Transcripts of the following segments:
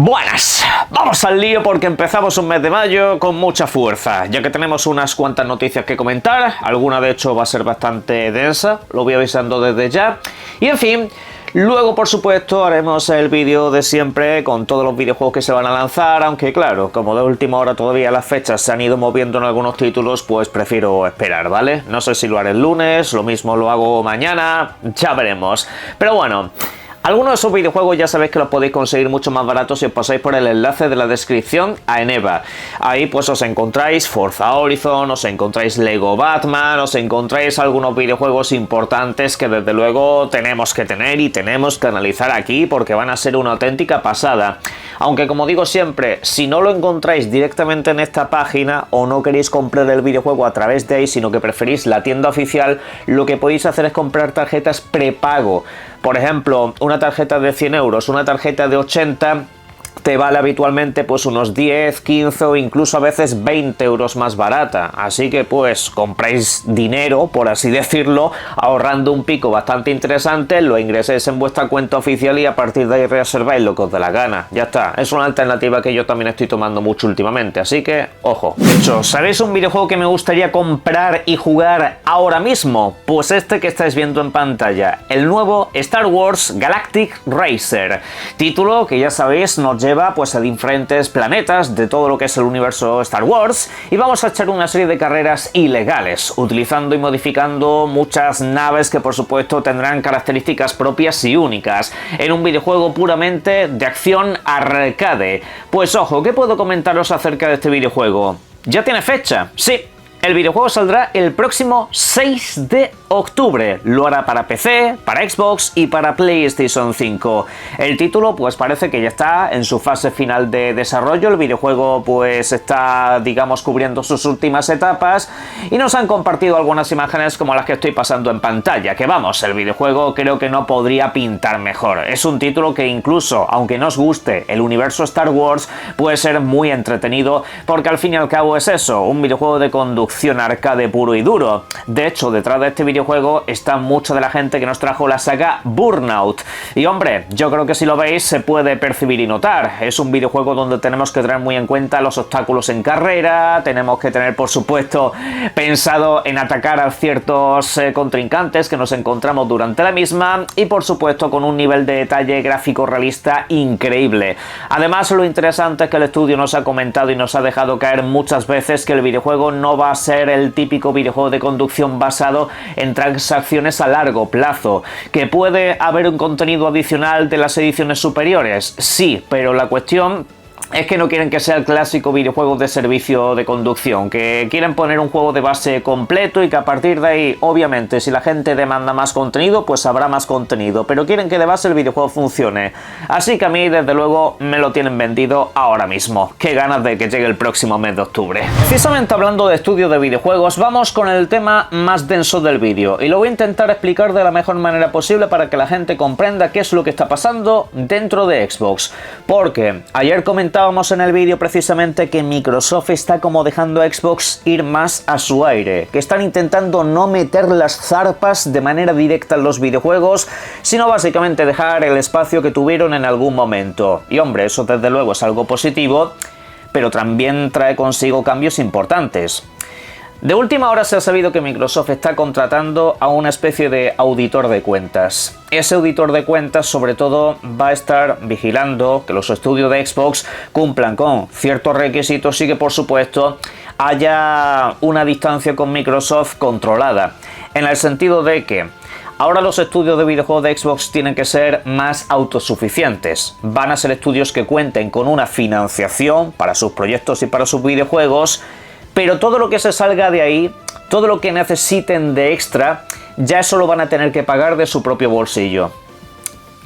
Buenas, vamos al lío porque empezamos un mes de mayo con mucha fuerza, ya que tenemos unas cuantas noticias que comentar, alguna de hecho va a ser bastante densa, lo voy avisando desde ya, y en fin, luego por supuesto haremos el vídeo de siempre con todos los videojuegos que se van a lanzar, aunque claro, como de última hora todavía las fechas se han ido moviendo en algunos títulos, pues prefiero esperar, ¿vale? No sé si lo haré el lunes, lo mismo lo hago mañana, ya veremos, pero bueno. Algunos de esos videojuegos ya sabéis que los podéis conseguir mucho más baratos si os pasáis por el enlace de la descripción a Eneba. Ahí pues os encontráis Forza Horizon, os encontráis Lego Batman, os encontráis algunos videojuegos importantes que desde luego tenemos que tener y tenemos que analizar aquí porque van a ser una auténtica pasada. Aunque como digo siempre, si no lo encontráis directamente en esta página o no queréis comprar el videojuego a través de ahí, sino que preferís la tienda oficial, lo que podéis hacer es comprar tarjetas prepago. Por ejemplo, una tarjeta de 100 euros, una tarjeta de 80 te vale habitualmente pues unos 10, 15 o incluso a veces 20 euros más barata. Así que pues compráis dinero, por así decirlo, ahorrando un pico bastante interesante, lo ingreséis en vuestra cuenta oficial y a partir de ahí reserváis lo que os dé la gana. Ya está, es una alternativa que yo también estoy tomando mucho últimamente, así que ojo. De hecho, ¿sabéis un videojuego que me gustaría comprar y jugar ahora mismo? Pues este que estáis viendo en pantalla, el nuevo Star Wars Galactic Racer. Título que ya sabéis nos lleva pues a diferentes planetas de todo lo que es el universo Star Wars y vamos a echar una serie de carreras ilegales, utilizando y modificando muchas naves que por supuesto tendrán características propias y únicas, en un videojuego puramente de acción arcade. Pues ojo, ¿qué puedo comentaros acerca de este videojuego? ¿Ya tiene fecha? Sí. El videojuego saldrá el próximo 6 de octubre. Lo hará para PC, para Xbox y para PlayStation 5. El título pues parece que ya está en su fase final de desarrollo. El videojuego pues está, digamos, cubriendo sus últimas etapas y nos han compartido algunas imágenes como las que estoy pasando en pantalla. Que vamos, el videojuego creo que no podría pintar mejor. Es un título que incluso, aunque no os guste el universo Star Wars, puede ser muy entretenido porque al fin y al cabo es eso, un videojuego de conducción arcade puro y duro. De hecho, detrás de este videojuego está mucha de la gente que nos trajo la saga Burnout. Y hombre, yo creo que si lo veis se puede percibir y notar. Es un videojuego donde tenemos que tener muy en cuenta los obstáculos en carrera, tenemos que tener por supuesto pensado en atacar a ciertos contrincantes que nos encontramos durante la misma y por supuesto con un nivel de detalle gráfico realista increíble. Además, lo interesante es que el estudio nos ha comentado y nos ha dejado caer muchas veces que el videojuego no va a ser el típico videojuego de conducción basado en transacciones a largo plazo. ¿Que puede haber un contenido adicional de las ediciones superiores? Sí, pero la cuestión es que no quieren que sea el clásico videojuego de servicio de conducción, que quieren poner un juego de base completo y que a partir de ahí, obviamente, si la gente demanda más contenido, pues habrá más contenido, pero quieren que de base el videojuego funcione. Así que a mí, desde luego, me lo tienen vendido ahora mismo. Qué ganas de que llegue el próximo mes de octubre. Precisamente hablando de estudio de videojuegos, vamos con el tema más denso del vídeo, y lo voy a intentar explicar de la mejor manera posible para que la gente comprenda qué es lo que está pasando dentro de Xbox. Porque ayer comentaba en el vídeo precisamente que Microsoft está como dejando a Xbox ir más a su aire, que están intentando no meter las zarpas de manera directa en los videojuegos, sino básicamente dejar el espacio que tuvieron en algún momento. Y hombre, eso desde luego es algo positivo, pero también trae consigo cambios importantes. De última hora se ha sabido que Microsoft está contratando a una especie de auditor de cuentas. Ese auditor de cuentas sobre todo va a estar vigilando que los estudios de Xbox cumplan con ciertos requisitos y que por supuesto haya una distancia con Microsoft controlada. En el sentido de que ahora los estudios de videojuegos de Xbox tienen que ser más autosuficientes. Van a ser estudios que cuenten con una financiación para sus proyectos y para sus videojuegos, pero todo lo que se salga de ahí, todo lo que necesiten de extra, ya eso lo van a tener que pagar de su propio bolsillo.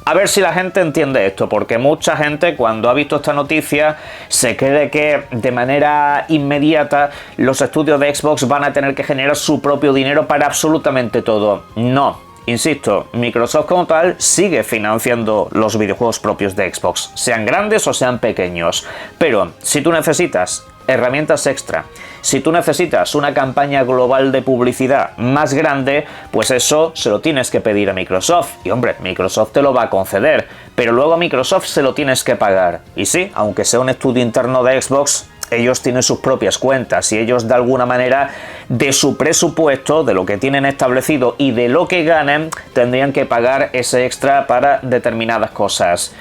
A ver si la gente entiende esto, porque mucha gente cuando ha visto esta noticia se cree que de manera inmediata los estudios de Xbox van a tener que generar su propio dinero para absolutamente todo. No. Insisto, Microsoft como tal sigue financiando los videojuegos propios de Xbox, sean grandes o sean pequeños. Pero si tú necesitas herramientas extra. Si tú necesitas una campaña global de publicidad más grande, pues eso se lo tienes que pedir a Microsoft. Y hombre, Microsoft te lo va a conceder, pero luego a Microsoft se lo tienes que pagar. Y sí, aunque sea un estudio interno de Xbox, ellos tienen sus propias cuentas y ellos de alguna manera de su presupuesto, de lo que tienen establecido y de lo que ganan, tendrían que pagar ese extra para determinadas cosas.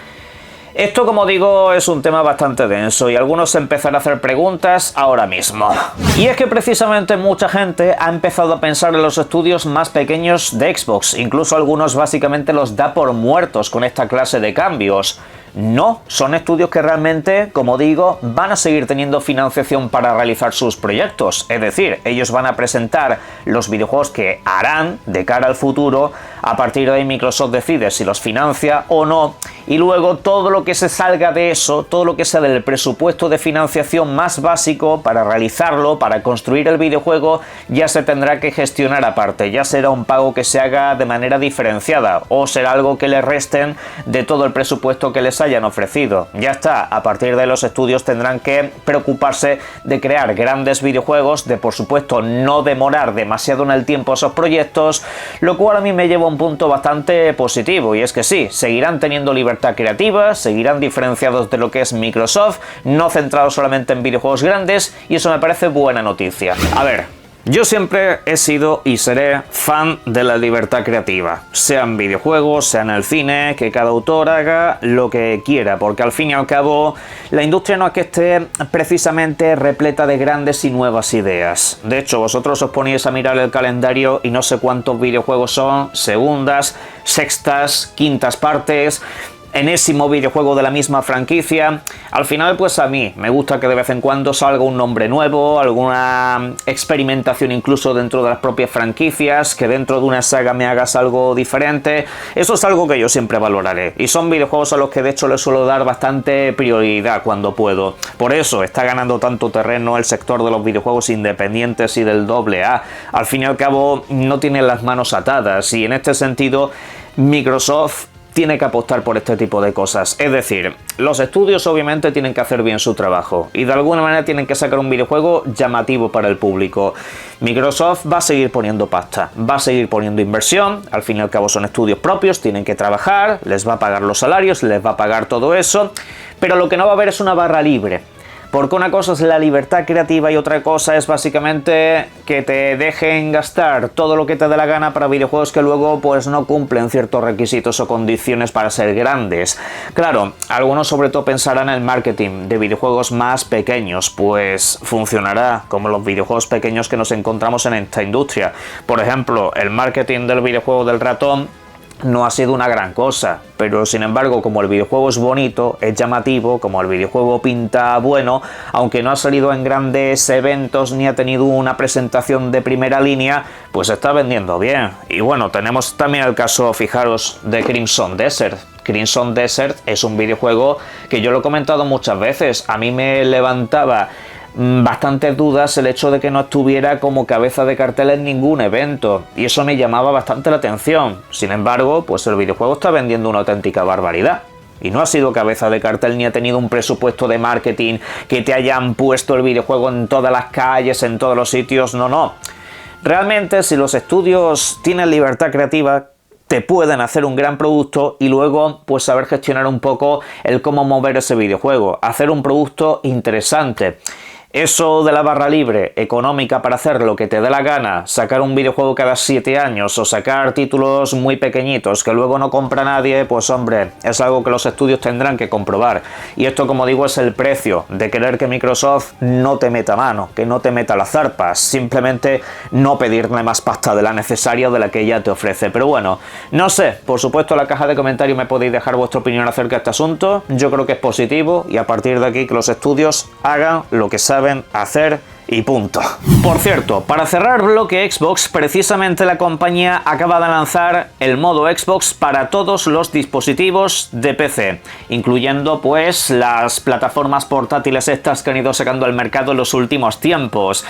Esto, como digo, es un tema bastante denso y algunos se empezarán a hacer preguntas ahora mismo. Y es que precisamente mucha gente ha empezado a pensar en los estudios más pequeños de Xbox, incluso algunos básicamente los da por muertos con esta clase de cambios. No, son estudios que realmente, como digo, van a seguir teniendo financiación para realizar sus proyectos. Es decir, ellos van a presentar los videojuegos que harán de cara al futuro. A partir de ahí Microsoft decide si los financia o no. Y luego todo lo que se salga de eso, todo lo que sea del presupuesto de financiación más básico para realizarlo, para construir el videojuego, ya se tendrá que gestionar aparte. Ya será un pago que se haga de manera diferenciada o será algo que le resten de todo el presupuesto que les hayan ofrecido. Ya está, a partir de los estudios tendrán que preocuparse de crear grandes videojuegos, de por supuesto no demorar demasiado en el tiempo esos proyectos, lo cual a mí me lleva a un punto bastante positivo, y es que sí, seguirán teniendo libertad creativa, seguirán diferenciados de lo que es Microsoft, no centrados solamente en videojuegos grandes, y eso me parece buena noticia. A ver, yo siempre he sido y seré fan de la libertad creativa, sean videojuegos, sea en el cine, que cada autor haga lo que quiera, porque al fin y al cabo la industria no es que esté precisamente repleta de grandes y nuevas ideas. De hecho, vosotros os poníais a mirar el calendario y no sé cuántos videojuegos son segundas, sextas, quintas partes, enésimo videojuego de la misma franquicia. Al final, pues a mí me gusta que de vez en cuando salga un nombre nuevo, alguna experimentación incluso dentro de las propias franquicias, que dentro de una saga me hagas algo diferente. Eso es algo que yo siempre valoraré, y son videojuegos a los que de hecho les suelo dar bastante prioridad cuando puedo. Por eso está ganando tanto terreno el sector de los videojuegos independientes y del AA. Al fin y al cabo no tienen las manos atadas, y en este sentido Microsoft tiene que apostar por este tipo de cosas. Es decir, los estudios obviamente tienen que hacer bien su trabajo y de alguna manera tienen que sacar un videojuego llamativo para el público. Microsoft va a seguir poniendo pasta, va a seguir poniendo inversión, al fin y al cabo son estudios propios, tienen que trabajar, les va a pagar los salarios, les va a pagar todo eso, pero lo que no va a haber es una barra libre. Porque una cosa es la libertad creativa y otra cosa es básicamente que te dejen gastar todo lo que te dé la gana para videojuegos que luego pues no cumplen ciertos requisitos o condiciones para ser grandes. Claro, algunos sobre todo pensarán en el marketing de videojuegos más pequeños, pues funcionará como los videojuegos pequeños que nos encontramos en esta industria. Por ejemplo, el marketing del videojuego del ratón no ha sido una gran cosa, pero sin embargo, como el videojuego es bonito, es llamativo, como el videojuego pinta bueno, aunque no ha salido en grandes eventos ni ha tenido una presentación de primera línea, pues está vendiendo bien. Y bueno, tenemos también el caso, fijaros, de Crimson Desert. Crimson Desert es un videojuego que yo lo he comentado muchas veces, a mí me levantaba bastantes dudas el hecho de que no estuviera como cabeza de cartel en ningún evento, y eso me llamaba bastante la atención. Sin embargo, pues el videojuego está vendiendo una auténtica barbaridad. Y no ha sido cabeza de cartel ni ha tenido un presupuesto de marketing que te hayan puesto el videojuego en todas las calles, en todos los sitios, no. Realmente, si los estudios tienen libertad creativa, te pueden hacer un gran producto y luego pues saber gestionar un poco el cómo mover ese videojuego, hacer un producto interesante. Eso de la barra libre económica para hacer lo que te dé la gana, sacar un videojuego cada 7 años o sacar títulos muy pequeñitos que luego no compra nadie, pues hombre, es algo que los estudios tendrán que comprobar. Y esto, como digo, es el precio de querer que Microsoft no te meta mano, que no te meta las zarpas, simplemente no pedirle más pasta de la necesaria o de la que ella te ofrece. Pero bueno, no sé, por supuesto en la caja de comentarios me podéis dejar vuestra opinión acerca de este asunto. Yo creo que es positivo y a partir de aquí que los estudios hagan lo que saben hacer y punto. Por cierto, para cerrar bloque Xbox, precisamente la compañía acaba de lanzar el modo Xbox para todos los dispositivos de PC, incluyendo pues las plataformas portátiles estas que han ido sacando al mercado en los últimos tiempos.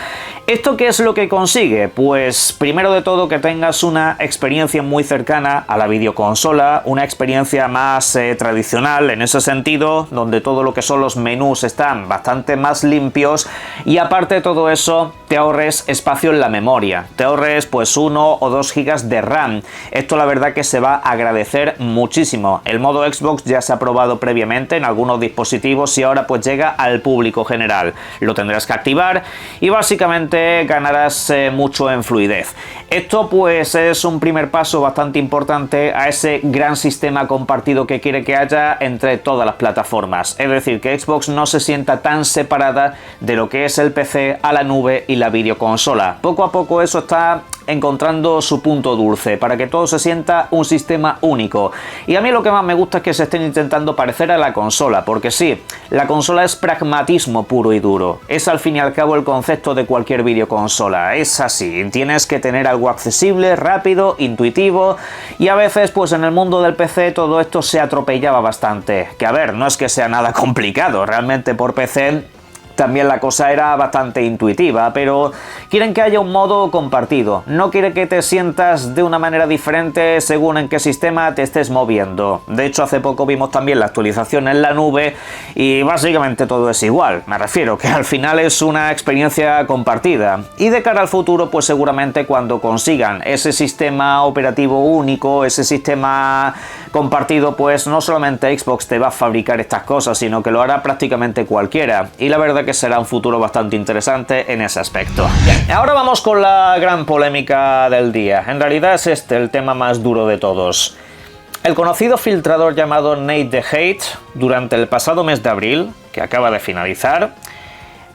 ¿Esto qué es lo que consigue? Pues primero de todo que tengas una experiencia muy cercana a la videoconsola, una experiencia más tradicional en ese sentido, donde todo lo que son los menús están bastante más limpios y aparte de todo eso te ahorres espacio en la memoria, te ahorres pues 1 o 2 gigas de RAM. Esto la verdad que se va a agradecer muchísimo. El modo Xbox ya se ha probado previamente en algunos dispositivos y ahora pues llega al público general. Lo tendrás que activar y básicamente ganarás mucho en fluidez. Esto pues es un primer paso bastante importante a ese gran sistema compartido que quiere que haya entre todas las plataformas. Es decir, que Xbox no se sienta tan separada de lo que es el PC, a la nube y la videoconsola. Poco a poco eso está encontrando su punto dulce para que todo se sienta un sistema único. Y a mí lo que más me gusta es que se estén intentando parecer a la consola, porque sí, la consola es pragmatismo puro y duro. Es al fin y al cabo el concepto de cualquier videoconsola. Es así, tienes que tener algo accesible, rápido, intuitivo y a veces pues en el mundo del PC todo esto se atropellaba bastante. Que a ver, no es que sea nada complicado, realmente por PC también la cosa era bastante intuitiva, pero quieren que haya un modo compartido. No quiere que te sientas de una manera diferente según en qué sistema te estés moviendo. De hecho, hace poco vimos también la actualización en la nube y básicamente todo es igual. Me refiero que al final es una experiencia compartida. Y de cara al futuro, pues seguramente cuando consigan ese sistema operativo único, ese sistema compartido, pues no solamente Xbox te va a fabricar estas cosas, sino que lo hará prácticamente cualquiera. Y la verdad que será un futuro bastante interesante en ese aspecto. Bien, ahora vamos con la gran polémica del día. En realidad es este el tema más duro de todos. El conocido filtrador llamado Nate the Hate, durante el pasado mes de abril, que acaba de finalizar,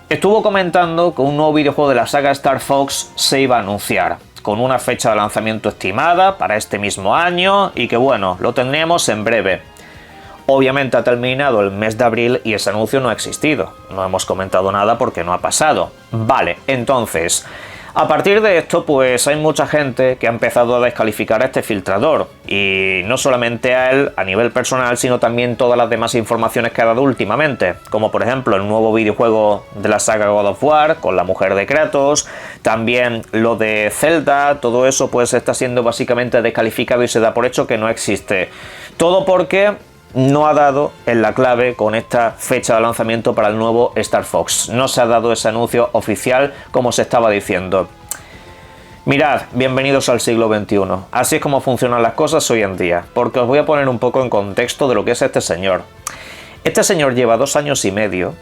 estuvo comentando que un nuevo videojuego de la saga Star Fox se iba a anunciar, con una fecha de lanzamiento estimada para este mismo año y que bueno, lo tendríamos en breve. Obviamente ha terminado el mes de abril y ese anuncio no ha existido. No hemos comentado nada porque no ha pasado. Vale, entonces, a partir de esto, pues hay mucha gente que ha empezado a descalificar a este filtrador. Y no solamente a él a nivel personal, sino también todas las demás informaciones que ha dado últimamente. Como por ejemplo el nuevo videojuego de la saga God of War, con la mujer de Kratos. También lo de Zelda, todo eso pues está siendo básicamente descalificado y se da por hecho que no existe. Todo porque no ha dado en la clave con esta fecha de lanzamiento para el nuevo Star Fox. No se ha dado ese anuncio oficial como se estaba diciendo. Mirad, bienvenidos al siglo XXI. Así es como funcionan las cosas hoy en día, porque os voy a poner un poco en contexto de lo que es este señor. Este señor lleva 2 años y medio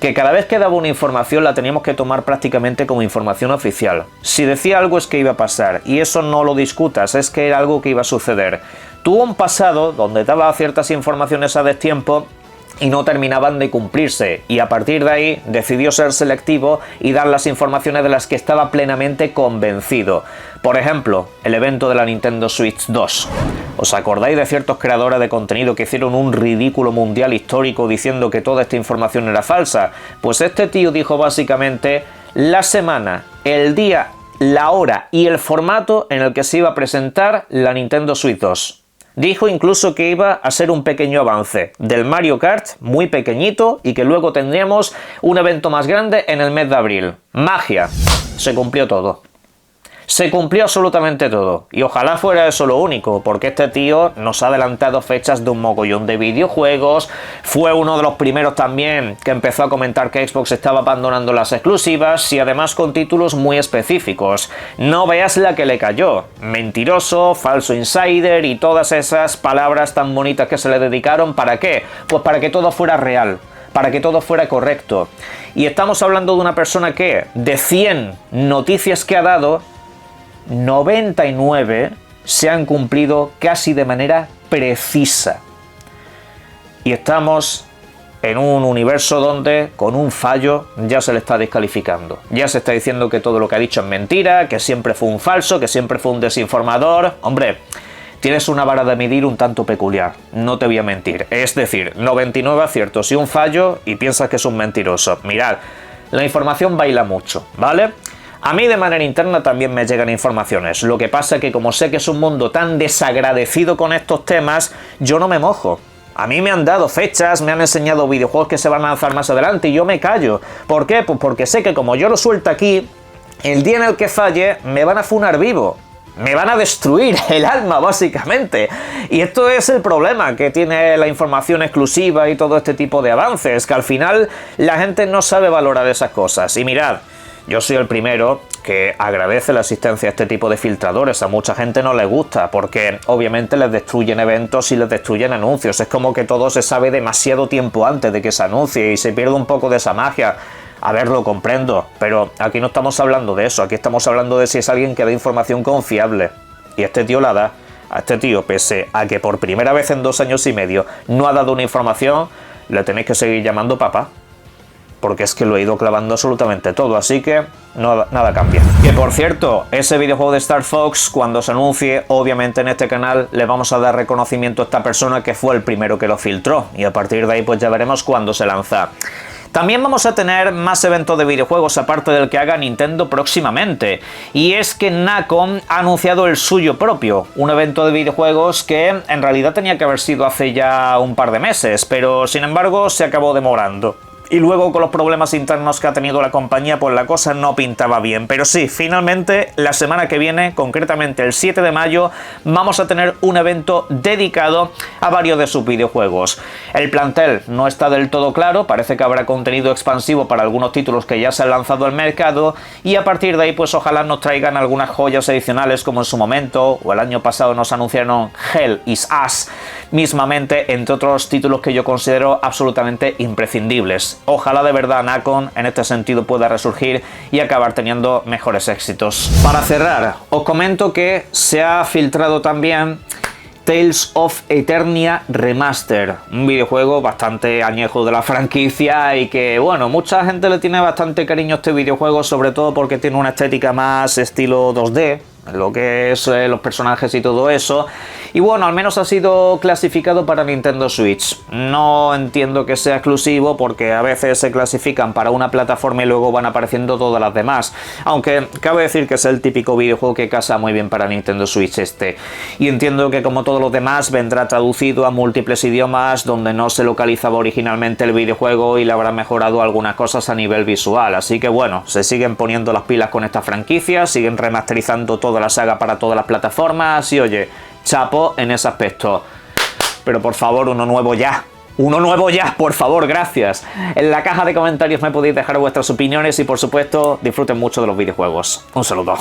que cada vez que daba una información la teníamos que tomar prácticamente como información oficial. Si decía algo es que iba a pasar, y eso no lo discutas, es que era algo que iba a suceder. Tuvo un pasado donde daba ciertas informaciones a destiempo y no terminaban de cumplirse, y a partir de ahí decidió ser selectivo y dar las informaciones de las que estaba plenamente convencido. Por ejemplo, el evento de la Nintendo Switch 2. ¿Os acordáis de ciertos creadores de contenido que hicieron un ridículo mundial histórico diciendo que toda esta información era falsa? Pues este tío dijo básicamente la semana, el día, la hora y el formato en el que se iba a presentar la Nintendo Switch 2. Dijo incluso que iba a ser un pequeño avance del Mario Kart, muy pequeñito, y que luego tendríamos un evento más grande en el mes de abril. ¡Magia! Se cumplió todo. Se cumplió absolutamente todo. Y ojalá fuera eso lo único, porque este tío nos ha adelantado fechas de un mogollón de videojuegos. Fue uno de los primeros también que empezó a comentar que Xbox estaba abandonando las exclusivas y además con títulos muy específicos. No veas la que le cayó. Mentiroso, falso insider y todas esas palabras tan bonitas que se le dedicaron. ¿Para qué? Pues para que todo fuera real, para que todo fuera correcto. Y estamos hablando de una persona que, de 100 noticias que ha dado, 99 se han cumplido casi de manera precisa. Y estamos en un universo donde con un fallo ya se le está descalificando. Ya se está diciendo que todo lo que ha dicho es mentira, que siempre fue un falso, que siempre fue un desinformador. Hombre, tienes una vara de medir un tanto peculiar, no te voy a mentir. Es decir, 99 aciertos y un fallo y piensas que es un mentiroso. Mirad, La información baila mucho, ¿vale? A mí de manera interna también me llegan informaciones. Lo que pasa es que como sé que es un mundo tan desagradecido con estos temas, yo no me mojo. A mí me han dado fechas, me han enseñado videojuegos que se van a lanzar más adelante y yo me callo. ¿Por qué? Pues porque sé que como yo lo suelto aquí, el día en el que falle me van a funar vivo. Me van a destruir el alma, básicamente. Y esto es el problema que tiene la información exclusiva y todo este tipo de avances, que al final la gente no sabe valorar esas cosas. Y mirad, yo soy el primero que agradece la existencia de este tipo de filtradores. A mucha gente no les gusta porque obviamente les destruyen eventos y les destruyen anuncios. Es como que todo se sabe demasiado tiempo antes de que se anuncie y se pierde un poco de esa magia. A ver, lo comprendo, pero aquí no estamos hablando de eso. Aquí estamos hablando de si es alguien que da información confiable. Y este tío la da. A este tío, pese a que por primera vez en 2 años y medio no ha dado una información, le tenéis que seguir llamando papá. Porque es que lo he ido clavando absolutamente todo, así que nada cambia. Que por cierto, ese videojuego de Star Fox, cuando se anuncie, obviamente en este canal le vamos a dar reconocimiento a esta persona que fue el primero que lo filtró, y a partir de ahí pues ya veremos cuándo se lanza. También vamos a tener más eventos de videojuegos aparte del que haga Nintendo próximamente, y es que Nacon ha anunciado el suyo propio, un evento de videojuegos que en realidad tenía que haber sido hace ya un par de meses, pero sin embargo se acabó demorando. Y luego con los problemas internos que ha tenido la compañía, pues la cosa no pintaba bien. Pero sí, finalmente la semana que viene, concretamente el 7 de mayo, vamos a tener un evento dedicado a varios de sus videojuegos. El plantel no está del todo claro, parece que habrá contenido expansivo para algunos títulos que ya se han lanzado al mercado, y a partir de ahí pues ojalá nos traigan algunas joyas adicionales como en su momento, o el año pasado nos anunciaron Hell is Us mismamente, entre otros títulos que yo considero absolutamente imprescindibles. Ojalá de verdad Nacon en este sentido pueda resurgir y acabar teniendo mejores éxitos. Para cerrar, os comento que se ha filtrado también Tales of Eternia Remaster, un videojuego bastante añejo de la franquicia y que, bueno, mucha gente le tiene bastante cariño a este videojuego, sobre todo porque tiene una estética más estilo 2D, lo que es los personajes y todo eso. Y bueno, al menos ha sido clasificado para Nintendo Switch. No entiendo que sea exclusivo porque a veces se clasifican para una plataforma y luego van apareciendo todas las demás. Aunque cabe decir que es el típico videojuego que casa muy bien para Nintendo Switch este. Y entiendo que como todos los demás vendrá traducido a múltiples idiomas donde no se localizaba originalmente el videojuego y le habrá mejorado algunas cosas a nivel visual. Así que bueno, se siguen poniendo las pilas con esta franquicia, siguen remasterizando toda la saga para todas las plataformas y oye, chapo en ese aspecto. Pero por favor, uno nuevo ya, por favor, gracias. En la caja de comentarios me podéis dejar vuestras opiniones y por supuesto disfruten mucho de los videojuegos. Un saludo.